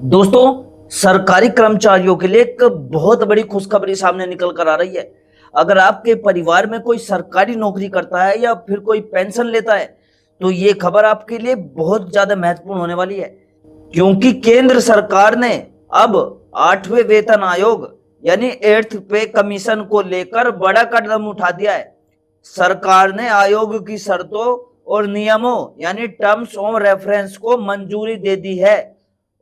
दोस्तों, सरकारी कर्मचारियों के लिए एक बहुत बड़ी खुशखबरी सामने निकल कर आ रही है। अगर आपके परिवार में कोई सरकारी नौकरी करता है या फिर कोई पेंशन लेता है, तो ये खबर आपके लिए बहुत ज्यादा महत्वपूर्ण होने वाली है, क्योंकि केंद्र सरकार ने अब 8वें वेतन आयोग यानी 8th पे कमीशन को लेकर बड़ा कदम उठा दिया है। सरकार ने आयोग की शर्तों और नियमों यानी टर्म्स ऑफ रेफरेंस को मंजूरी दे दी है।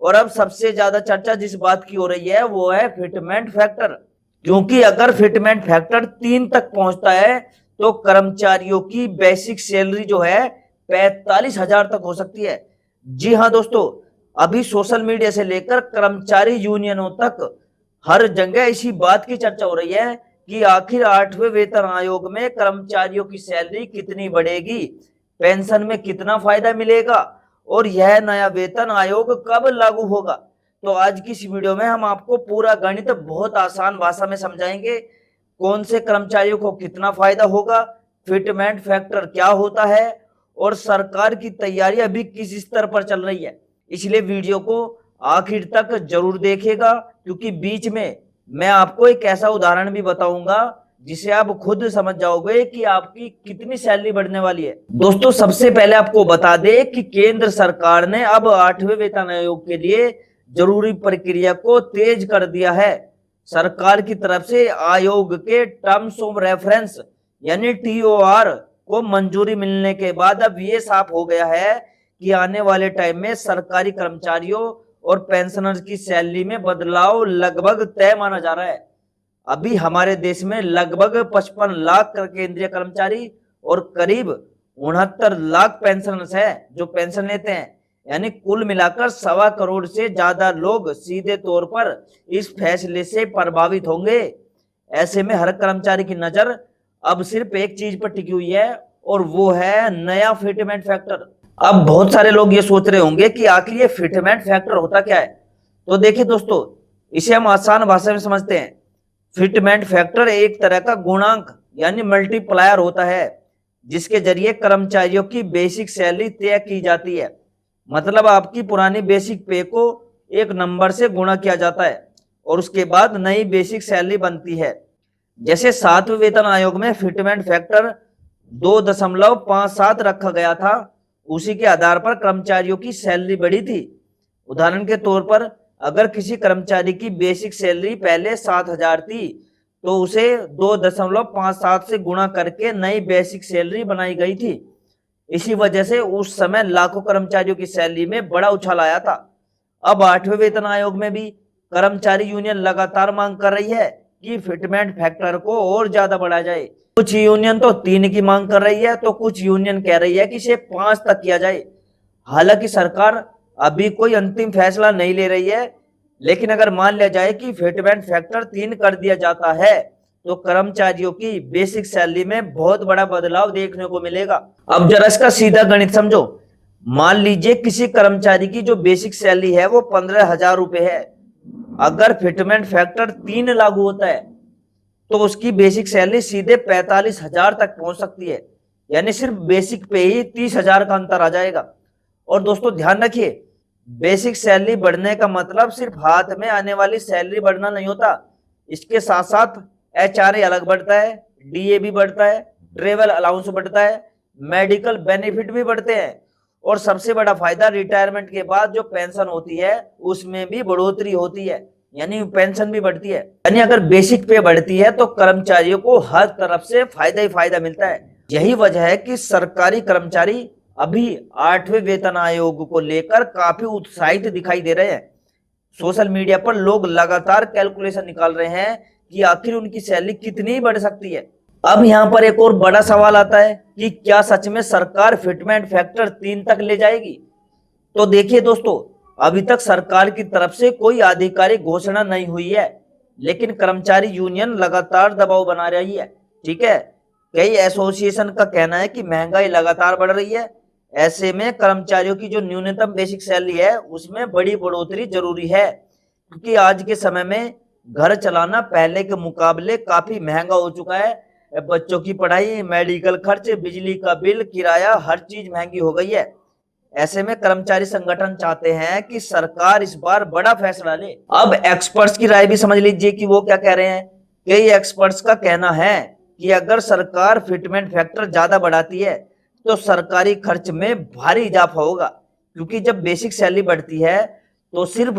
और अब सबसे ज्यादा चर्चा जिस बात की हो रही है वो है फिटमेंट फैक्टर, क्योंकि अगर फिटमेंट फैक्टर 3 तक पहुंचता है तो कर्मचारियों की बेसिक सैलरी जो है 45,000 तक हो सकती है। जी हाँ दोस्तों, अभी सोशल मीडिया से लेकर कर्मचारी यूनियनों तक हर जगह इसी बात की चर्चा हो रही है कि आखिर 8वें वेतन आयोग में कर्मचारियों की सैलरी कितनी बढ़ेगी, पेंशन में कितना फायदा मिलेगा और यह नया वेतन आयोग कब लागू होगा। तो आज की इस वीडियो में हम आपको पूरा गणित बहुत आसान भाषा में समझाएंगे। कौन से कर्मचारियों को कितना फायदा होगा, फिटमेंट फैक्टर क्या होता है और सरकार की तैयारी अभी किस स्तर पर चल रही है। इसलिए वीडियो को आखिर तक जरूर देखिएगा, क्योंकि बीच में मैं आपको एक ऐसा उदाहरण भी बताऊंगा जिसे आप खुद समझ जाओगे कि आपकी कितनी सैलरी बढ़ने वाली है। दोस्तों, सबसे पहले आपको बता दें कि केंद्र सरकार ने अब 8वें वेतन आयोग के लिए जरूरी प्रक्रिया को तेज कर दिया है। सरकार की तरफ से आयोग के टर्म्स ऑफ रेफरेंस यानी टीओआर को मंजूरी मिलने के बाद अब ये साफ हो गया है कि आने वाले टाइम में सरकारी कर्मचारियों और पेंशनर्स की सैलरी में बदलाव लगभग तय माना जा रहा है। अभी हमारे देश में लगभग 55 लाख केंद्रीय कर्मचारी और करीब 69 लाख पेंशनर्स है जो पेंशन लेते हैं, यानी कुल मिलाकर 1.25 करोड़ से ज्यादा लोग सीधे तौर पर इस फैसले से प्रभावित होंगे। ऐसे में हर कर्मचारी की नजर अब सिर्फ एक चीज पर टिकी हुई है और वो है नया फिटमेंट फैक्टर। अब बहुत सारे लोग ये सोच रहे होंगे कि आखिर ये फिटमेंट फैक्टर होता क्या है। तो देखिए दोस्तों, इसे हम आसान भाषा में समझते हैं। फिटमेंट फैक्टर एक तरह का गुणांक यानी मल्टीप्लायर होता है, जिसके जरिए कर्मचारियों की बेसिक सैलरी तय की जाती है। मतलब आपकी पुरानी बेसिक पे को एक नंबर से गुणा किया जाता है और उसके बाद नई बेसिक सैलरी बनती है। जैसे 7वें वेतन आयोग में फिटमेंट फैक्टर 2.57 रखा गया था, उसी के आधार पर कर्मचारियों की सैलरी बढ़ी थी। उदाहरण के तौर पर अगर किसी कर्मचारी की बेसिक सैलरी पहले 7,000 थी तो उसे 2.57 से गुणा करके नई बेसिक सैलरी बनाई गई थी। इसी वजह से उस समय लाखों कर्मचारियों की सैलरी में बड़ा उछाल आया था। अब 8वें वेतन आयोग में भी कर्मचारी यूनियन लगातार मांग कर रही है कि फिटमेंट फैक्टर को और ज्यादा बढ़ाया जाए। कुछ यूनियन तो 3 की मांग कर रही है तो कुछ यूनियन कह रही है कि इसे 5 तक किया जाए। हालांकि सरकार अभी कोई अंतिम फैसला नहीं ले रही है, लेकिन अगर मान लिया जाए कि फिटमेंट फैक्टर 3 कर दिया जाता है तो कर्मचारियों की बेसिक सैलरी में बहुत बड़ा बदलाव देखने को मिलेगा। अब जरा इसका सीधा गणित समझो। मान लीजिए किसी कर्मचारी की जो बेसिक सैलरी है वो 15,000 रुपए है। अगर फिटमेंट फैक्टर 3 लागू होता है तो उसकी बेसिक सैलरी सीधे 45,000 तक पहुंच सकती है, यानी सिर्फ बेसिक पे ही 30,000 का अंतर आ जाएगा। और दोस्तों ध्यान रखिए, बेसिक सैलरी बढ़ने का मतलब सिर्फ हाथ में आने वाली सैलरी बढ़ना नहीं होता। इसके साथ साथ एचआरए अलग बढ़ता है, डीए भी बढ़ता है, ट्रेवल अलाउंस बढ़ता है, मेडिकल बेनिफिट भी बढ़ते हैं और सबसे बड़ा फायदा रिटायरमेंट के बाद जो पेंशन होती है उसमें भी बढ़ोतरी होती है, यानी पेंशन भी बढ़ती है। यानी अगर बेसिक पे बढ़ती है तो कर्मचारियों को हर तरफ से फायदा ही फायदा मिलता है। यही वजह है कि सरकारी कर्मचारी अभी 8वें वेतन आयोग को लेकर काफी उत्साहित दिखाई दे रहे हैं। सोशल मीडिया पर लोग लगातार कैलकुलेशन निकाल रहे हैं कि आखिर उनकी सैलरी कितनी बढ़ सकती है। अब यहाँ पर एक और बड़ा सवाल आता है कि क्या सच में सरकार फिटमेंट फैक्टर 3 तक ले जाएगी। तो देखिए दोस्तों, अभी तक सरकार की तरफ से कोई आधिकारिक घोषणा नहीं हुई है, लेकिन कर्मचारी यूनियन लगातार दबाव बना रही है। ठीक है, कई एसोसिएशन का कहना है कि महंगाई लगातार बढ़ रही है, ऐसे में कर्मचारियों की जो न्यूनतम बेसिक सैलरी है उसमें बड़ी बढ़ोतरी जरूरी है, क्योंकि आज के समय में घर चलाना पहले के मुकाबले काफी महंगा हो चुका है। बच्चों की पढ़ाई, मेडिकल खर्च, बिजली का बिल, किराया, हर चीज महंगी हो गई है। ऐसे में कर्मचारी संगठन चाहते हैं कि सरकार इस बार बड़ा फैसला ले। अब एक्सपर्ट्स की राय भी समझ लीजिए कि वो क्या कह रहे हैं। कई एक्सपर्ट्स का कहना है कि अगर सरकार फिटमेंट फैक्टर ज्यादा बढ़ाती है तो सरकारी खर्च में भारी इजाफा होगा, क्योंकि जब बेसिक सैलरी बढ़ती है तो सिर्फ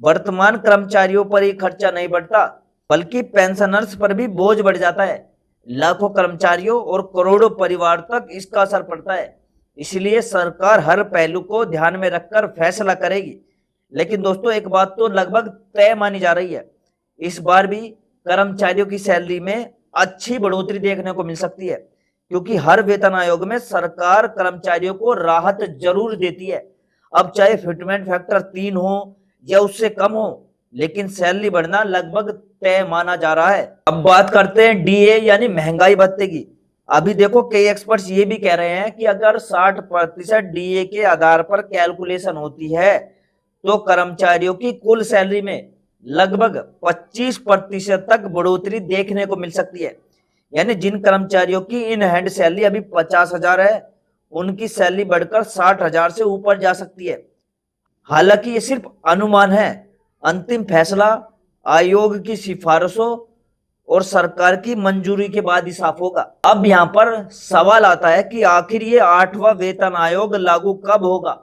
वर्तमान कर्मचारियों पर ही खर्चा नहीं बढ़ता, बल्कि पेंशनर्स पर भी बोझ बढ़ जाता है। लाखों कर्मचारियों और करोड़ों परिवार तक इसका असर पड़ता है। इसलिए सरकार हर पहलू को ध्यान में रखकर फैसला करेगी। लेकिन दोस्तों, एक बात तो लगभग तय मानी जा रही है, इस बार भी कर्मचारियों की सैलरी में अच्छी बढ़ोतरी देखने को मिल सकती है, क्योंकि हर वेतन आयोग में सरकार कर्मचारियों को राहत जरूर देती है। अब चाहे फिटमेंट फैक्टर 3 हो या उससे कम हो, लेकिन सैलरी बढ़ना लगभग तय माना जा रहा है। अब बात करते हैं डीए यानी महंगाई भत्ते की। अभी देखो, कई एक्सपर्ट्स ये भी कह रहे हैं कि अगर 60% डीए के आधार पर कैलकुलेशन होती है तो कर्मचारियों की कुल सैलरी में लगभग 25% तक बढ़ोतरी देखने को मिल सकती है। यानी जिन कर्मचारियों की इन हैंड सैलरी अभी 50,000 है, उनकी सैलरी बढ़कर 60,000 से ऊपर जा सकती है। हालांकि ये सिर्फ अनुमान है, अंतिम फैसला आयोग की सिफारिशों और सरकार की मंजूरी के बाद ही साफ होगा। अब यहाँ पर सवाल आता है कि आखिर ये 8वां वेतन आयोग लागू कब होगा।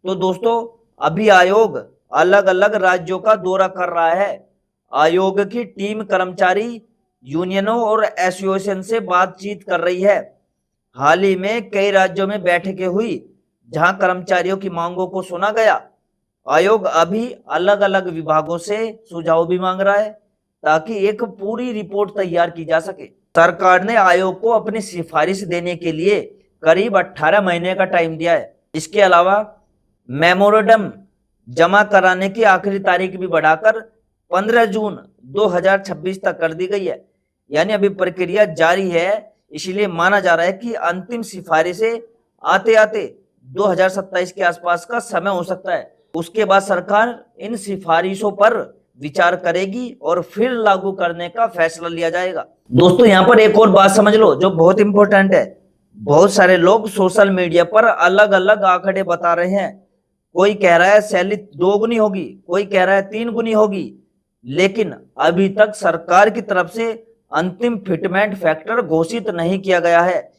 तो दोस्तों, अभी आयोग अलग अलग राज्यों का दौरा कर रहा है। आयोग की टीम कर्मचारी यूनियनों और एसोसिएशन से बातचीत कर रही है। हाल ही में कई राज्यों में बैठकें हुई जहां कर्मचारियों की मांगों को सुना गया। आयोग अभी अलग अलग विभागों से सुझाव भी मांग रहा है ताकि एक पूरी रिपोर्ट तैयार की जा सके। सरकार ने आयोग को अपनी सिफारिश देने के लिए करीब 18 महीने का टाइम दिया है। इसके अलावा मेमोरेंडम जमा कराने की आखिरी तारीख भी बढ़ाकर 15 जून 2026 तक कर दी गई है। यानी अभी प्रक्रिया जारी है, इसलिए माना जा रहा है कि अंतिम सिफारिशें आते आते 2027 के आसपास का समय हो सकता है। उसके बाद सरकार इन सिफारिशों पर विचार करेगी और फिर लागू करने का फैसला लिया जाएगा। दोस्तों, यहाँ पर एक और बात समझ लो जो बहुत इंपॉर्टेंट है। बहुत सारे लोग सोशल मीडिया पर अलग अलग आंकड़े बता रहे हैं। कोई कह रहा है सैलरी 2 गुनी होगी, कोई कह रहा है 3 गुनी होगी, लेकिन अभी तक सरकार की तरफ से अंतिम फिटमेंट फैक्टर घोषित नहीं किया गया है।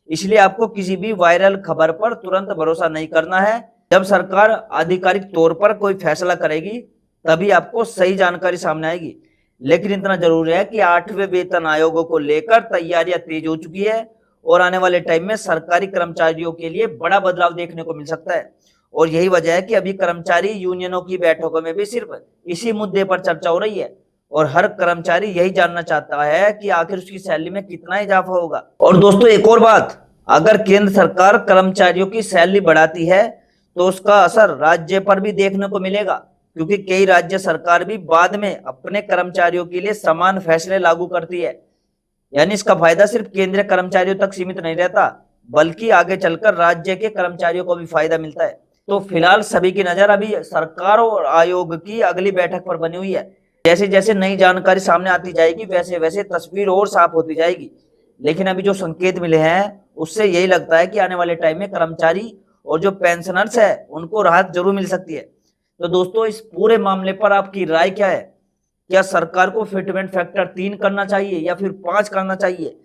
इसलिए आपको किसी भी वायरल खबर पर तुरंत भरोसा नहीं करना है। जब सरकार आधिकारिक तौर पर कोई फैसला करेगी तभी आपको सही जानकारी सामने आएगी। लेकिन इतना जरूर है कि 8वें वेतन आयोग को लेकर तैयारियां तेज हो चुकी है और आने वाले टाइम में सरकारी कर्मचारियों के लिए बड़ा बदलाव देखने को मिल सकता है। और यही वजह है कि अभी कर्मचारी यूनियनों की बैठकों में भी सिर्फ इसी मुद्दे पर चर्चा हो रही है और हर कर्मचारी यही जानना चाहता है कि आखिर उसकी सैलरी में कितना इजाफा होगा। और दोस्तों, एक और बात, अगर केंद्र सरकार कर्मचारियों की सैलरी बढ़ाती है तो उसका असर राज्य पर भी देखने को मिलेगा, क्योंकि कई राज्य सरकार भी बाद में अपने कर्मचारियों के लिए समान फैसले लागू करती है। यानी इसका फायदा सिर्फ केंद्रीय कर्मचारियों तक सीमित नहीं रहता, बल्कि आगे चलकर राज्य के कर्मचारियों को भी फायदा मिलता है। तो फिलहाल सभी की नजर अभी सरकार और आयोग की अगली बैठक पर बनी हुई है। जैसे जैसे नई जानकारी सामने आती जाएगी वैसे वैसे तस्वीर और साफ होती जाएगी। लेकिन अभी जो संकेत मिले हैं उससे यही लगता है कि आने वाले टाइम में कर्मचारी और जो पेंशनर्स है उनको राहत जरूर मिल सकती है। तो दोस्तों, इस पूरे मामले पर आपकी राय क्या है? क्या सरकार को फिटमेंट फैक्टर 3 करना चाहिए या फिर 5 करना चाहिए?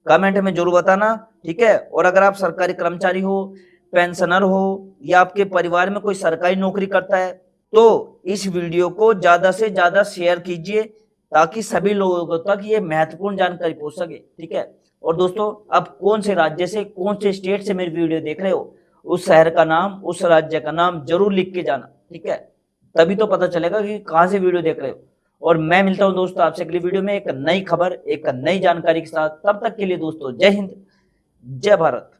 कमेंट में जरूर बताना, ठीक है। और अगर आप सरकारी कर्मचारी हो, पेंशनर हो या आपके परिवार में कोई सरकारी नौकरी करता है तो इस वीडियो को ज्यादा से ज्यादा शेयर कीजिए ताकि सभी लोगों तक ये महत्वपूर्ण जानकारी पहुंच सके, ठीक है। और दोस्तों, आप कौन से राज्य से, कौन से स्टेट से मेरी वीडियो देख रहे हो, उस शहर का नाम, उस राज्य का नाम जरूर लिख के जाना, ठीक है। तभी तो पता चलेगा कि कहाँ से वीडियो देख रहे हो। और मैं मिलता हूँ दोस्तों आपसे अगली वीडियो में एक नई खबर, एक नई जानकारी के साथ। तब तक के लिए दोस्तों, जय हिंद, जय भारत।